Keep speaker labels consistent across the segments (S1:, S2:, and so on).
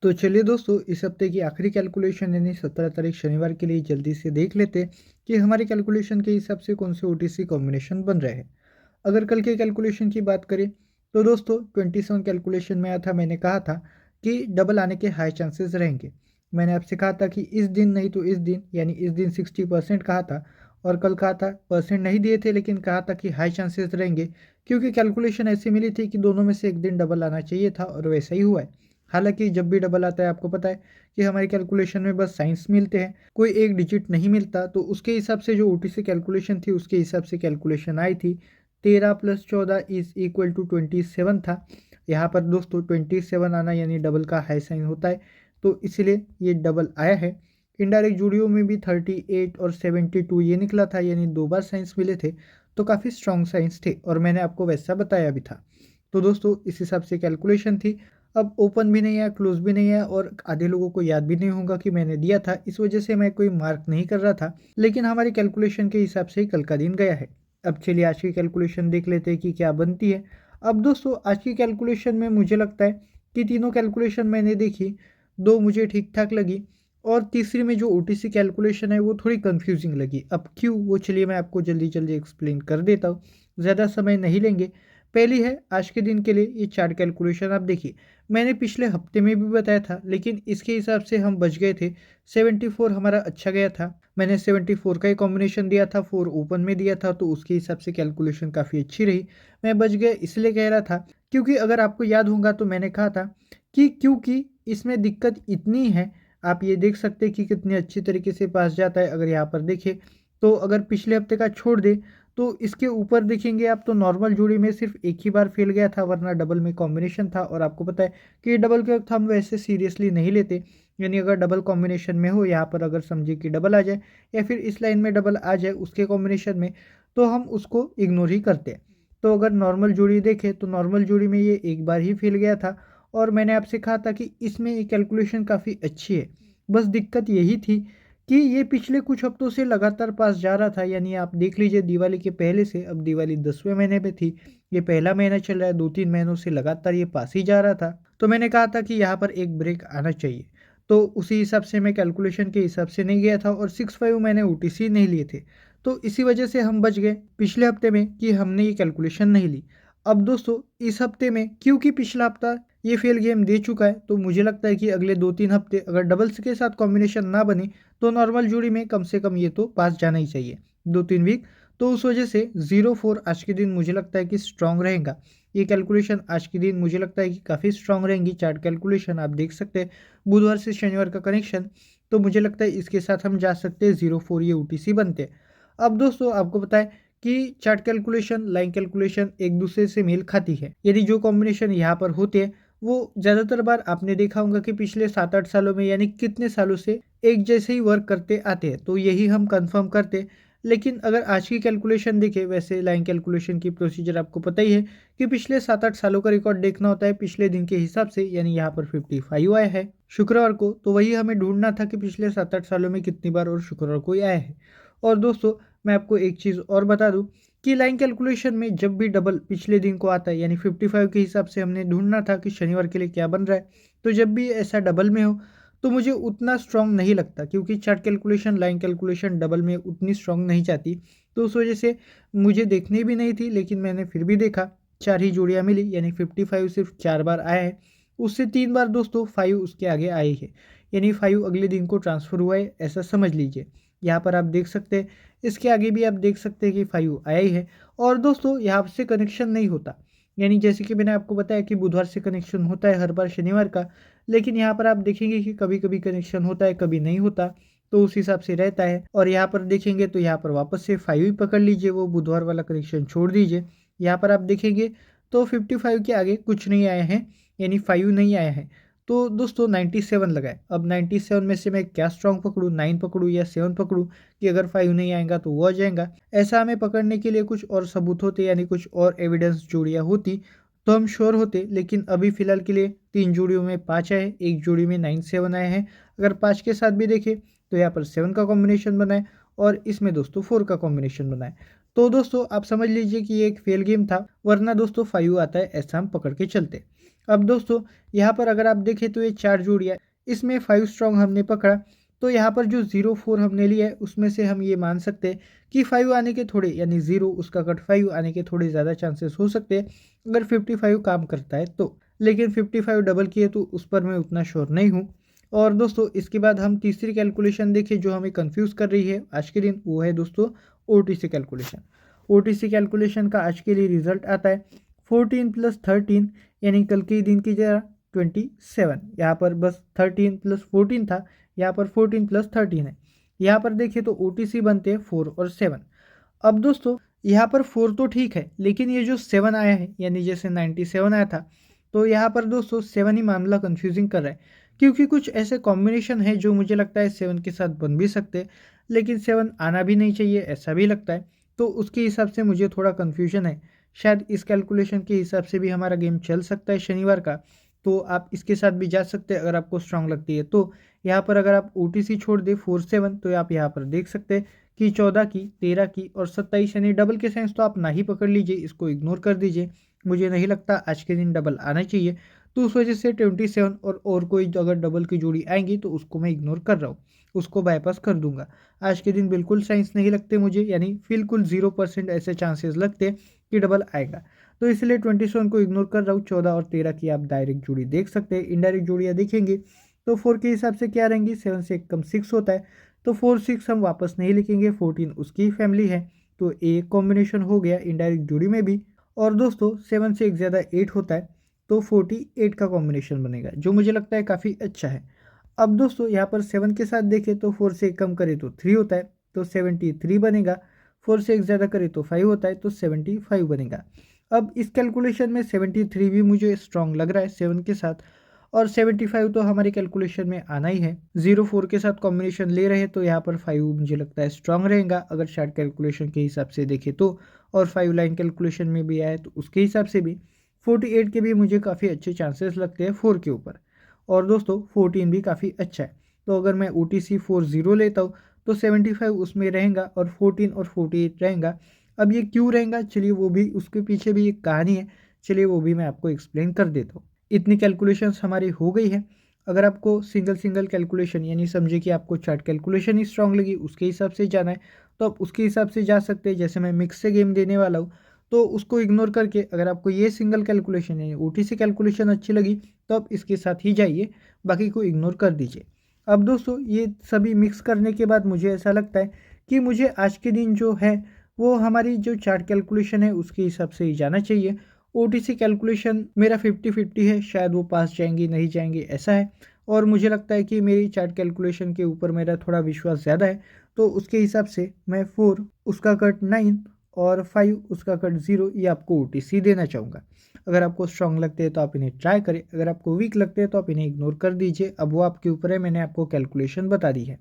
S1: तो चलिए दोस्तों, इस हफ्ते की आखिरी कैलकुलेशन यानी 17 तारीख शनिवार के लिए जल्दी से देख लेते हैं कि हमारी कैलकुलेशन के हिसाब से कौन से ओटीसी कॉम्बिनेशन बन रहे हैं। अगर कल के कैलकुलेशन की बात करें तो दोस्तों 27 कैलकुलेशन में आया था, मैंने कहा था कि डबल आने के हाई चांसेस रहेंगे। मैंने आपसे कहा था कि इस दिन नहीं तो इस दिन, यानी इस दिन 60% कहा था और कल कहा था परसेंट नहीं दिए थे, लेकिन कहा था कि हाई चांसेस रहेंगे क्योंकि कैलकुलेशन ऐसी मिली थी कि दोनों में से एक दिन डबल आना चाहिए था और वैसा ही हुआ है। हालांकि जब भी डबल आता है आपको पता है कि हमारी कैलकुलेशन में बस साइंस मिलते हैं, कोई एक डिजिट नहीं मिलता, तो उसके हिसाब से जो ओटीसी कैलकुलेशन थी उसके हिसाब से कैलकुलेशन आई थी। 13+14 = 27 था। यहाँ पर दोस्तों 27 आना यानी डबल का हाई साइन होता है, तो इसलिए ये डबल आया है। इनडायरेक्ट जोड़ियों में भी 38 और 72 ये निकला था, यानी दो बार साइंस मिले थे, तो काफ़ी स्ट्रॉन्ग साइंस थे और मैंने आपको वैसा बताया भी था। तो दोस्तों इस हिसाब से कैलकुलेशन थी। अब ओपन भी नहीं है, क्लोज भी नहीं है और आधे लोगों को याद भी नहीं होगा कि मैंने दिया था, इस वजह से मैं कोई मार्क नहीं कर रहा था, लेकिन हमारी कैलकुलेशन के हिसाब से ही कल का दिन गया है। अब चलिए आज की कैलकुलेशन देख लेते हैं कि क्या बनती है। अब दोस्तों आज की कैलकुलेशन में मुझे लगता है कि तीनों कैलकुलेशन मैंने देखी, दो मुझे ठीक ठाक लगी और तीसरी में जो ओटीसी कैलकुलेशन है वो थोड़ी कंफ्यूजिंग लगी। अब क्यों, वो चलिए मैं आपको जल्दी जल्दी एक्सप्लेन कर देता हूँ, ज़्यादा समय नहीं लेंगे। पहली है आज के दिन के लिए ये चार्ट कैलकुलेशन। आप देखिए, मैंने पिछले हफ्ते में भी बताया था, लेकिन इसके हिसाब से हम बच गए थे। 74 हमारा अच्छा गया था, मैंने 74 का ही कॉम्बिनेशन दिया था, 4 ओपन में दिया था, तो उसके हिसाब से कैलकुलेशन काफ़ी अच्छी रही। मैं बच गया इसलिए कह रहा था क्योंकि अगर आपको याद होगा तो मैंने कहा था कि क्योंकि इसमें दिक्कत इतनी है, आप ये देख सकते हैं कि कितनी अच्छी तरीके से पास जाता है। अगर यहाँ पर देखें तो अगर पिछले हफ्ते का छोड़ दे तो इसके ऊपर देखेंगे आप तो नॉर्मल जोड़ी में सिर्फ एक ही बार फेल गया था, वरना डबल में कॉम्बिनेशन था। और आपको पता है कि डबल के वक्त हम वैसे सीरियसली नहीं लेते, यानी अगर डबल कॉम्बिनेशन में हो, यहाँ पर अगर समझिए कि डबल आ जाए या फिर इस लाइन में डबल आ जाए उसके कॉम्बिनेशन में, तो हम उसको इग्नोर ही करते हैं। तो अगर नॉर्मल जोड़ी देखें तो नॉर्मल जोड़ी में ये एक बार ही फेल गया था और मैंने आपसे कहा था कि इसमें ये कैलकुलेशन काफ़ी अच्छी है। बस दिक्कत यही थी कि ये पिछले कुछ हफ्तों से लगातार पास जा रहा था, यानी आप देख लीजिए दिवाली के पहले से, अब दिवाली 10वें महीने में थी, ये पहला महीना चल रहा है, 2-3 महीनों से लगातार ये पास ही जा रहा था। तो मैंने कहा था कि यहाँ पर एक ब्रेक आना चाहिए, तो उसी हिसाब से मैं कैलकुलेशन के हिसाब से नहीं गया था और 6-5 मैंने ओटीसी नहीं लिए थे, तो इसी वजह से हम बच गए पिछले हफ्ते में कि हमने ये कैलकुलेशन नहीं ली। अब दोस्तों इस हफ्ते में क्योंकि पिछला हफ्ता ये फेल गेम दे चुका है, तो मुझे लगता है कि अगले 2-3 हफ्ते अगर डबल्स के साथ कॉम्बिनेशन ना बने तो नॉर्मल जोड़ी में कम से कम ये तो पास जाना ही चाहिए 2-3 वीक। तो उस वजह से 0-4 आज के दिन मुझे लगता है कि स्ट्रांग रहेगा। ये कैलकुलेशन आज के दिन मुझे लगता है कि काफ़ी स्ट्रांग रहेंगी। चार्ट कैलकुलेशन आप देख सकते हैं, बुधवार से शनिवार का कनेक्शन, तो मुझे लगता है इसके साथ हम जा सकते हैं 0-4 ये ओटीसी बनते हैं। अब दोस्तों आपको पता है कि चार्ट कैलकुलेशन लाइन कैलकुलेशन एक दूसरे से मेल खाती है, यदि जो कॉम्बिनेशन यहाँ पर होते हैं वो ज़्यादातर बार आपने देखा होगा कि पिछले 7-8 सालों में, यानी कितने सालों से एक जैसे ही वर्क करते आते हैं, तो यही हम कंफर्म करते। लेकिन अगर आज की कैलकुलेशन देखें, वैसे लाइन कैलकुलेशन की प्रोसीजर आपको पता ही है कि पिछले 7-8 सालों का रिकॉर्ड देखना होता है पिछले दिन के हिसाब से, यानी यहाँ पर 55 आया है शुक्रवार को, तो वही हमें ढूंढना था कि पिछले 7-8 सालों में कितनी बार और शुक्रवार को ही आया है। और दोस्तों मैं आपको एक चीज़ और बता दूं कि लाइन कैलकुलेशन में जब भी डबल पिछले दिन को आता है, यानी 55 के हिसाब से हमने ढूंढना था कि शनिवार के लिए क्या बन रहा है, तो जब भी ऐसा डबल में हो तो मुझे उतना स्ट्रांग नहीं लगता, क्योंकि chart calculation line calculation double में उतनी स्ट्रांग नहीं जाती, तो उस वजह से मुझे देखनी भी नहीं थी, लेकिन मैंने फिर भी देखा। 4 ही जोड़ियाँ मिली, यानी 55 सिर्फ 4 बार आया है, उससे 3 बार दोस्तों 5 उसके आगे आई है, यानी 5 अगले दिन को ट्रांसफ़र हुआ है, ऐसा समझ लीजिए। यहाँ पर आप देख सकते हैं, इसके आगे भी आप देख सकते हैं कि 5 आया ही है। और दोस्तों यहाँ से कनेक्शन नहीं होता, यानी जैसे कि मैंने आपको बताया कि बुधवार से कनेक्शन होता है हर बार शनिवार का, लेकिन यहाँ पर आप देखेंगे कि कभी कभी कनेक्शन होता है कभी नहीं होता, तो उस हिसाब से रहता है। और यहाँ पर देखेंगे तो यहाँ पर वापस से 5 ही पकड़ लीजिए, वो बुधवार वाला कनेक्शन छोड़ दीजिए। यहाँ पर आप देखेंगे तो 55 के आगे कुछ नहीं आया है, यानी 5 नहीं आया है, तो दोस्तों 97 लगाए। अब 97 में से मैं क्या स्ट्रॉन्ग पकड़ूँ, 9 पकड़ूँ या 7 पकड़ूँ कि अगर 5 नहीं आएगा तो वो आ जाएगा। ऐसा हमें पकड़ने के लिए कुछ और सबूत होते, यानी कुछ और एविडेंस जोड़ियाँ होती तो हम श्योर होते, लेकिन अभी फिलहाल के लिए 3 जोड़ियों में 5 आए, एक जोड़ी में 9-7 आए हैं। अगर 5 के साथ भी देखें तो यहाँ पर 7 का कॉम्बिनेशन बनाए और इसमें दोस्तों 4 का कॉम्बिनेशन बनाए, तो दोस्तों आप समझ लीजिए कि ये एक फेल गेम था, वरना दोस्तों 5 आता है ऐसा हम पकड़ के चलते। अब दोस्तों यहाँ पर अगर आप देखें तो ये 4 जोड़ियाँ, इसमें 5 स्ट्रॉन्ग हमने पकड़ा, तो यहाँ पर जो 0-4 हमने लिया है उसमें से हम ये मान सकते हैं कि 5 आने के थोड़े, यानी 0 उसका कट 5 आने के थोड़े ज़्यादा चांसेस हो सकते हैं अगर 55 काम करता है तो। लेकिन 55 डबल की है तो उस पर मैं उतना श्योर नहीं हूँ। और दोस्तों इसके बाद हम तीसरी कैलकुलेशन देखें जो हमें कंफ्यूज कर रही है आज के दिन, वो है दोस्तों OTC कैलकुलेशन। OTC कैलकुलेशन का आज के लिए रिजल्ट आता है 14 + 13, यानी कल के दिन की जगह 27। यहाँ पर बस 13 + 14 था, यहाँ पर 14 + 13 है। यहाँ पर देखिए तो OTC बनते हैं 4 और 7। अब दोस्तों यहाँ पर 4 तो ठीक है, लेकिन ये जो 7 आया है, यानी जैसे 97 आया था, तो यहाँ पर दोस्तों 7 ही मामला कंफ्यूजिंग कर रहा है, क्योंकि कुछ ऐसे कॉम्बिनेशन है जो मुझे लगता है 7 के साथ बन भी सकते हैं, लेकिन 7 आना भी नहीं चाहिए ऐसा भी लगता है। तो उसके हिसाब से मुझे थोड़ा कन्फ्यूजन है। शायद इस कैलकुलेशन के हिसाब से भी हमारा गेम चल सकता है शनिवार का, तो आप इसके साथ भी जा सकते हैं अगर आपको स्ट्रांग लगती है तो। यहाँ पर अगर आप OTC छोड़ दे 4-7, तो आप यहाँ पर देख सकते हैं कि 14 की, 13 की और 27, यानी डबल के साइंस तो आप ना ही पकड़ लीजिए, इसको इग्नोर कर दीजिए। मुझे नहीं लगता आज के दिन डबल आना चाहिए, तो उस वजह से 27 और कोई अगर डबल की जोड़ी आएंगी तो उसको मैं इग्नोर कर रहा हूँ, उसको बाईपास कर दूंगा। आज के दिन बिल्कुल साइंस नहीं लगते मुझे, यानी बिल्कुल 0% ऐसे चांसेस लगते कि डबल आएगा, तो इसलिए 27 को इग्नोर कर रहा हूँ। 14 और 13 की आप डायरेक्ट जोड़ी देख सकते हैं। इनडायरेक्ट जोड़ियाँ देखेंगे तो 4 के हिसाब से क्या रहेंगी, 7 से कम 6 होता है, तो 4-6 हम वापस नहीं लिखेंगे, 14 उसकी फैमिली है, तो एक कॉम्बिनेशन हो गया इनडायरेक्ट जोड़ी में भी। और दोस्तों 7 से एक ज़्यादा 8 होता है, तो 48 का कॉम्बिनेशन बनेगा, जो मुझे लगता है काफ़ी अच्छा है। अब दोस्तों यहाँ पर 7 के साथ देखें तो 4 से कम करे तो 3 होता है, तो 73 बनेगा। 4 से एक ज़्यादा करे तो 5 होता है, तो 75 बनेगा। अब इस कैलकुलेशन में 73 भी मुझे स्ट्रॉन्ग लग रहा है 7 के साथ, और 75 तो हमारी कैलकुलेशन में आना ही है। 0-4 के साथ कॉम्बिनेशन ले रहे हैं तो यहाँ पर 5 मुझे लगता है स्ट्रॉन्ग रहेगा अगर शार्ट कैलकुलेशन के हिसाब से देखें तो, और 5 लाइन कैलकुलेशन में भी आए तो उसके हिसाब से भी 48 के भी मुझे काफ़ी अच्छे चांसेस लगते हैं 4 के ऊपर। और दोस्तों 14 भी काफ़ी अच्छा है, तो अगर मैं OTC 40 लेता हूँ तो 75 उसमें रहेगा और 14 और 48 रहेगा। अब ये क्यों रहेगा, चलिए वो भी, उसके पीछे भी एक कहानी है, चलिए वो भी मैं आपको एक्सप्लेन कर देता हूँ। इतनी कैलकुलेशंस हमारी हो गई है। अगर आपको सिंगल सिंगल कैलकुलेशन, यानी समझे कि आपको चार्ट कैलकुलेशन ही स्ट्रांग लगी, उसके हिसाब से जाना है तो आप उसके हिसाब से जा सकते हैं। जैसे मैं मिक्स से गेम देने वाला हूँ, तो उसको इग्नोर करके अगर आपको ये सिंगल कैलकुलेशन यानी OTC कैलकुलेशन अच्छी लगी तो आप इसके साथ ही जाइए, बाकी को इग्नोर कर दीजिए। अब दोस्तों ये सभी मिक्स करने के बाद मुझे ऐसा लगता है कि मुझे आज के दिन जो है वो हमारी जो चार्ट कैलकुलेशन है उसके हिसाब से ही जाना चाहिए। OTC कैलकुलेशन मेरा 50-50 है, शायद वो पास जाएंगी नहीं जाएंगी ऐसा है, और मुझे लगता है कि मेरी चार्ट कैलकुलेशन के ऊपर मेरा थोड़ा विश्वास ज़्यादा है, तो उसके हिसाब से मैं 4 उसका कट 9 और 5 उसका कट 0 ये आपको OTC देना चाहूँगा। अगर आपको स्ट्रांग लगते हैं तो आप इन्हें ट्राई करें, अगर आपको वीक लगते हैं तो आप इन्हें इग्नोर कर दीजिए। अब वो आपके ऊपर है, मैंने आपको कैलकुलेशन बता दी है।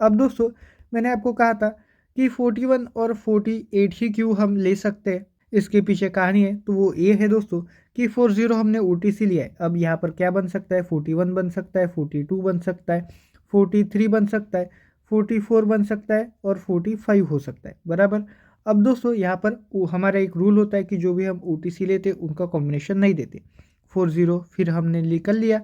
S1: अब दोस्तों मैंने आपको कहा था कि 41 और 48 ही क्यों हम ले सकते हैं, इसके पीछे कहानी है, तो वो ये है दोस्तों कि 40 हमने OTC लिया है। अब यहाँ पर क्या बन सकता है, 41 बन सकता है, 42 बन सकता है, 43 बन सकता है, 44 बन सकता है और 45 हो सकता है, बराबर। अब दोस्तों यहाँ पर हमारा एक रूल होता है कि जो भी हम OTC लेते उनका कॉम्बिनेशन नहीं देते। 40 फिर हमने निकल लिया।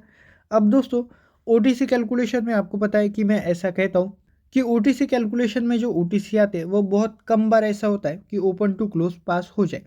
S1: अब दोस्तों OTC कैलकुलेशन में आपको पता है कि मैं ऐसा कहता हूँ कि OTC कैलकुलेशन में जो OTC आते हैं वो बहुत कम बार ऐसा होता है कि ओपन टू क्लोज पास हो जाए,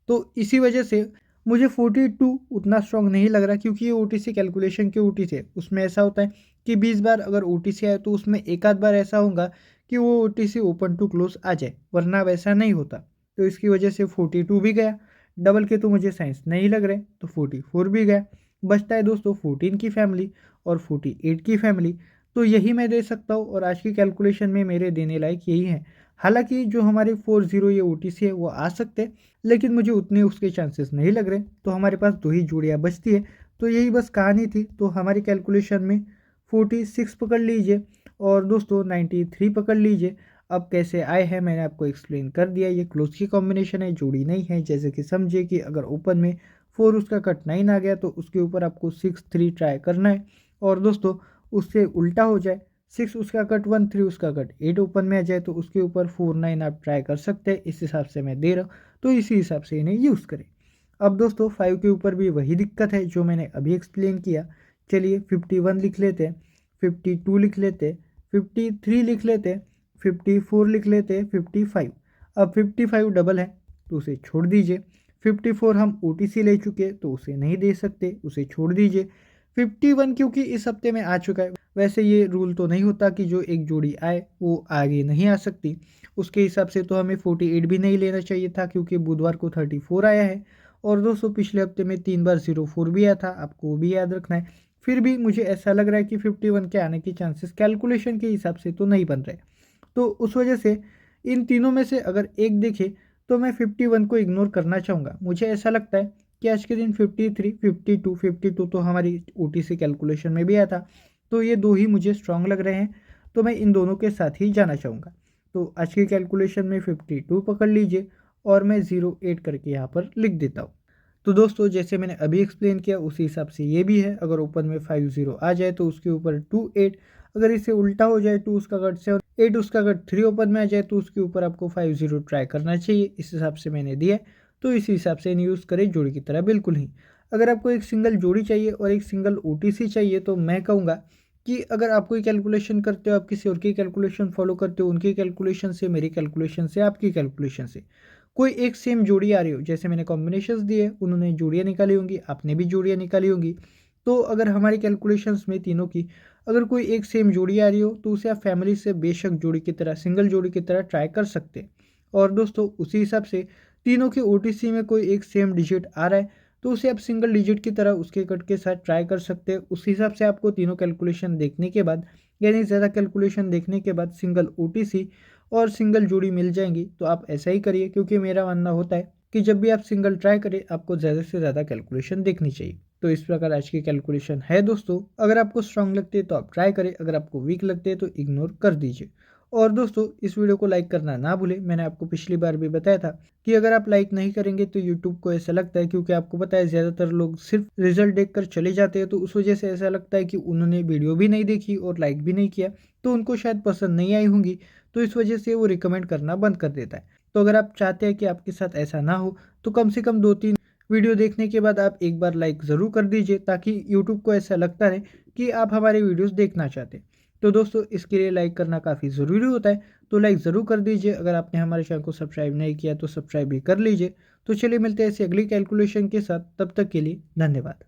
S1: तो इसी वजह से मुझे 42 उतना स्ट्रॉन्ग नहीं लग रहा, क्योंकि ये OTC कैलकुलेशन के OTC है, उसमें ऐसा होता है कि 20 बार अगर OTC आए तो उसमें एक आध बार ऐसा होगा कि वो OTC ओपन टू क्लोज आ जाए, वरना वैसा नहीं होता। तो इसकी वजह से 42 भी गया, डबल के तो मुझे साइंस नहीं लग रहे, तो 44 भी गया। बचता है दोस्तों 14 की फैमिली और 48 की फैमिली, तो यही मैं दे सकता हूँ, और आज की कैलकुलेशन में मेरे देने लायक यही है। हालांकि जो हमारे 40 ये OTC है वो आ सकते, लेकिन मुझे उतने उसके चांसेस नहीं लग रहे, तो हमारे पास 2 ही जोड़ियाँ बचती है। तो यही बस कहानी थी। तो हमारी कैलकुलेशन में 46 पकड़ लीजिए और दोस्तों 93 पकड़ लीजिए। अब कैसे आए हैं मैंने आपको एक्सप्लेन कर दिया, ये क्लोज की कॉम्बिनेशन है, जोड़ी नहीं है। जैसे कि समझिए कि अगर ओपन में 4 उसका कट 9 आ गया तो उसके ऊपर आपको 6-3 ट्राई करना है, और दोस्तों उससे उल्टा हो जाए, 6 उसका कट 1, 3 उसका कट 8 ओपन में आ जाए तो उसके ऊपर 4-9 आप ट्राई कर सकते हैं। इस हिसाब से मैं दे रहा हूँ, तो इसी हिसाब से इन्हें यूज़ करें। अब दोस्तों 5 के ऊपर भी वही दिक्कत है जो मैंने अभी एक्सप्लेन किया। चलिए 51 लिख लेते हैं, 52 लिख लेते हैं, 53 लिख लेते हैं, 54 लिख लेते हैं, 55। अब 55 डबल है तो उसे छोड़ दीजिए। 54 हम OTC ले चुके तो उसे नहीं दे सकते, उसे छोड़ दीजिए। 51 क्योंकि इस हफ्ते में आ चुका है, वैसे ये रूल तो नहीं होता कि जो एक जोड़ी आए वो आगे नहीं आ सकती। उसके हिसाब से तो हमें 48 भी नहीं लेना चाहिए था क्योंकि बुधवार को 34 आया है। और दोस्तों पिछले हफ्ते में 3 बार 04 भी आया था, आपको वो भी याद रखना है। फिर भी मुझे ऐसा लग रहा है कि 51 के आने के चांसेस कैलकुलेशन के हिसाब से तो नहीं बन रहे। तो उस वजह से इन तीनों में से अगर एक देखे तो मैं 51 को इग्नोर करना चाहूँगा। मुझे ऐसा लगता है कि आज के दिन 53, 52 तो हमारी OTC कैलकुलेशन में भी आया था, तो ये दो ही मुझे स्ट्रांग लग रहे हैं, तो मैं इन दोनों के साथ ही जाना चाहूँगा। तो आज की कैलकुलेशन में 52 पकड़ लीजिए और मैं 08 करके यहाँ पर लिख देता हूँ। तो दोस्तों जैसे मैंने अभी एक्सप्लेन किया उसी हिसाब से ये भी है। अगर ओपन में 50 आ जाए तो उसके ऊपर 28, अगर इसे उल्टा हो जाए 2 उसका कट 7, 8 उसका कट 3 ओपन में आ जाए तो उसके ऊपर आपको 50 ट्राई करना चाहिए। इस हिसाब से मैंने दिया है, तो इसी हिसाब से इन यूज़ करें जोड़ी की तरह बिल्कुल ही। अगर आपको एक सिंगल जोड़ी चाहिए और एक सिंगल OTC चाहिए तो मैं कहूँगा कि अगर आप कोई कैलकुलेशन करते हो, आप किसी और की कैलकुलेशन फॉलो करते हो, उनकी कैलकुलेशन से, मेरी कैलकुलेशन से, आपकी कैलकुलेशन से कोई एक सेम जोड़ी आ रही हो, जैसे मैंने कॉम्बिनेशंस दिए, उन्होंने जोड़ियाँ निकाली होंगी, आपने भी जोड़ियाँ निकाली होंगी, तो अगर हमारी कैलकुलेशंस में तीनों की अगर कोई एक सेम जोड़ी आ रही हो तो उसे आप फैमिली से बेशक जोड़ी की तरह, सिंगल जोड़ी की तरह ट्राई कर सकते हैं। और दोस्तों उसी हिसाब से तीनों के OTC में कोई एक सेम डिजिट आ रहा है तो उसे आप सिंगल डिजिट की तरह उसके कट के साथ ट्राई कर सकते हैं। उस हिसाब से आपको तीनों कैलकुलेशन देखने के बाद, यानी ज़्यादा कैलकुलेशन देखने के बाद सिंगल OTC और सिंगल जोड़ी मिल जाएंगी, तो आप ऐसा ही करिए। क्योंकि मेरा मानना होता है कि जब भी आप सिंगल ट्राई करें आपको ज़्यादा से ज़्यादा कैलकुलेशन देखनी चाहिए। तो इस प्रकार आज की कैलकुलेशन है दोस्तों। अगर आपको स्ट्रांग लगती है तो आप ट्राई करें, अगर आपको वीक लगती है तो इग्नोर कर दीजिए। और दोस्तों इस वीडियो को लाइक करना ना भूलें। मैंने आपको पिछली बार भी बताया था कि अगर आप लाइक नहीं करेंगे तो यूट्यूब को ऐसा लगता है, क्योंकि आपको पता है ज़्यादातर लोग सिर्फ रिजल्ट देखकर चले जाते हैं, तो उस वजह से ऐसा लगता है कि उन्होंने वीडियो भी नहीं देखी और लाइक भी नहीं किया, तो उनको शायद पसंद नहीं आई होंगी, तो इस वजह से वो रिकमेंड करना बंद कर देता है। तो अगर आप चाहते हैं कि आपके साथ ऐसा ना हो तो कम से कम 2-3 वीडियो देखने के बाद आप एक बार लाइक ज़रूर कर दीजिए, ताकि यूट्यूब को ऐसा लगता रहे कि आप हमारे वीडियोस देखना चाहते हैं। तो दोस्तों इसके लिए लाइक करना काफ़ी ज़रूरी होता है, तो लाइक ज़रूर कर दीजिए। अगर आपने हमारे चैनल को सब्सक्राइब नहीं किया तो सब्सक्राइब भी कर लीजिए। तो चलिए मिलते हैं ऐसी अगली कैलकुलेशन के साथ, तब तक के लिए धन्यवाद।